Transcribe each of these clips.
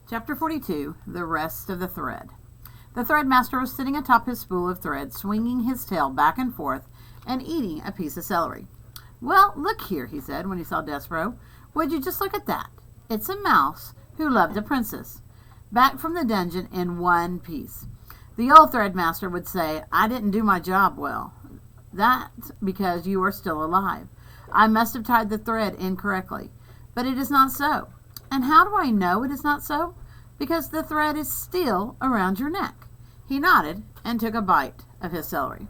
Chapter 42, The Rest of the Thread. The threadmaster was sitting atop his spool of thread, swinging his tail back and forth and eating a piece of celery. "Well, look here," he said when he saw Despereaux. "Would you just look at that? It's a mouse who loved a princess. Back from the dungeon in one piece. The old threadmaster would say, 'I didn't do my job well. That's because you are still alive. I must have tied the thread incorrectly. But it is not so. And how do I know it is not so? Because the thread is still around your neck." He nodded and took a bite of his celery.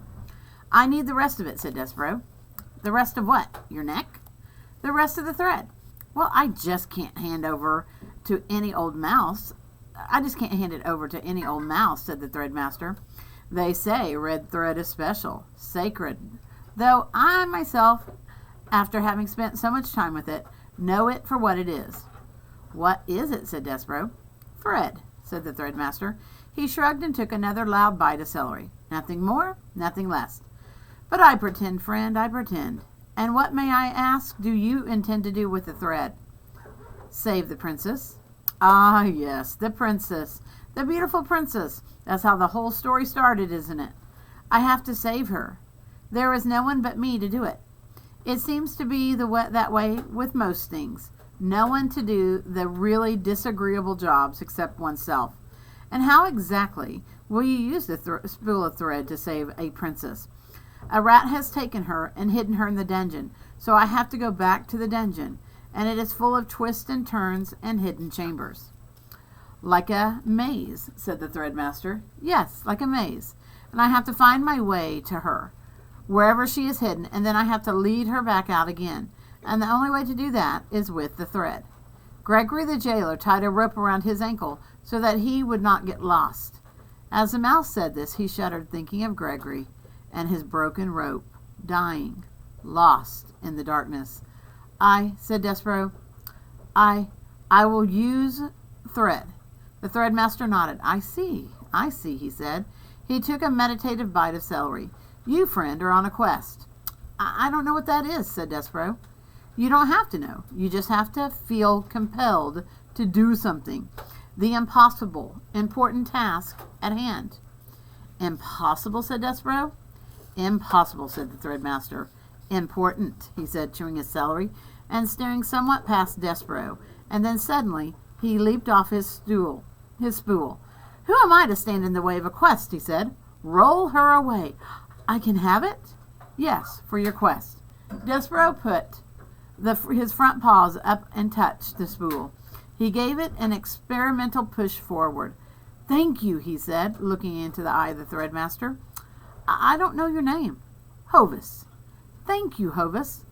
"I need the rest of it," said Despereaux. "The rest of what? Your neck?" "The rest of the thread." "Well, I just can't hand over to any old mouse. I just can't hand it over to any old mouse," said the threadmaster. "They say red thread is special, sacred, though I myself, after having spent so much time with it, know it for what it is." "What is it?" said Despereaux. "Thread," said the threadmaster. He shrugged and took another loud bite of celery. "Nothing more, nothing less. But I pretend, friend, I pretend. And what, may I ask, do you intend to do with the thread?" "Save the princess." "Ah, yes, the princess. The beautiful princess. That's how the whole story started, isn't it? I have to save her. There is no one but me to do it. It seems to be that way with most things. No one to do the really disagreeable jobs except oneself. And how exactly will you use the spool of thread to save a princess? A rat has taken her and hidden her in the dungeon, so I have to go back to the dungeon, and it is full of twists and turns and hidden chambers." "Like a maze," said the threadmaster. "Yes, like a maze. And I have to find my way to her, wherever she is hidden, and then I have to lead her back out again. And the only way to do that is with the thread. Gregory the jailer tied a rope around his ankle so that he would not get lost." As the mouse said this, he shuddered, thinking of Gregory and his broken rope, dying, lost in the darkness. "I," said Despereaux, I will use thread." The threadmaster nodded. I see, he said. He took a meditative bite of celery. "You, friend, are on a quest." I don't know what that is," said Despereaux. "You don't have to know. You just have to feel compelled to do something. The impossible, important task at hand." "Impossible," said Despereaux. "Impossible," said the threadmaster. "Important," he said, chewing his celery and staring somewhat past Despereaux, and then suddenly he leaped off his spool. "Who am I to stand in the way of a quest?" he said. "Roll her away." "I can have it?" "Yes, for your quest." Despereaux put his front paws up and touched the spool. He gave it an experimental push forward. "Thank you," he said, looking into the eye of the threadmaster. I don't know your name." "Hovis." "Thank you, Hovis.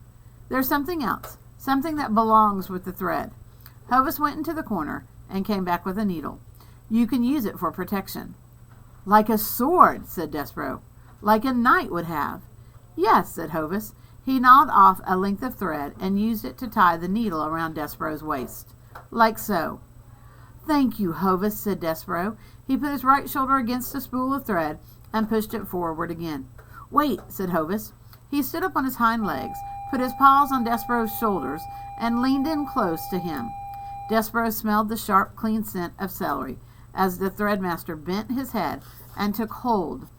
There's something else, something that belongs with the thread." Hovis went into the corner and came back with a needle. "You can use it for protection." "Like a sword," said Despereaux. "Like a knight would have." "Yes," said Hovis. He gnawed off a length of thread and used it to tie the needle around Despereaux's waist. "Like so." "Thank you, Hovis," said Despereaux. He put his right shoulder against the spool of thread and pushed it forward again. "Wait," said Hovis. He stood up on his hind legs, put his paws on Despereaux's shoulders, and leaned in close to him. Despereaux smelled the sharp, clean scent of celery as the threadmaster bent his head and took hold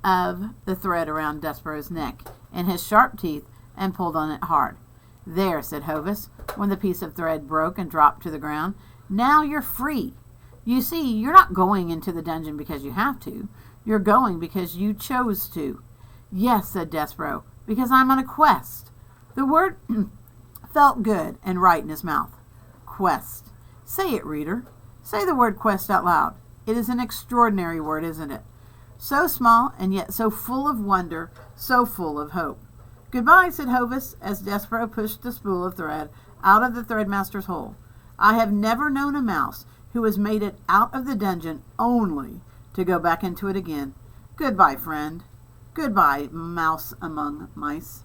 of the thread around Despereaux's neck in his sharp teeth and pulled on it hard. "There," said Hovis, when the piece of thread broke and dropped to the ground. "Now you're free. You see, you're not going into the dungeon because you have to. You're going because you chose to." "Yes," said Despereaux, "because I'm on a quest." The word felt good and right in his mouth. Quest. Say it, reader. Say the word quest out loud. It is an extraordinary word, isn't it? So small and yet so full of wonder, so full of hope. "Goodbye," said Hovis, as Despereaux pushed the spool of thread out of the threadmaster's hole. "I have never known a mouse who has made it out of the dungeon only to go back into it again. Goodbye, friend. Goodbye, mouse among mice."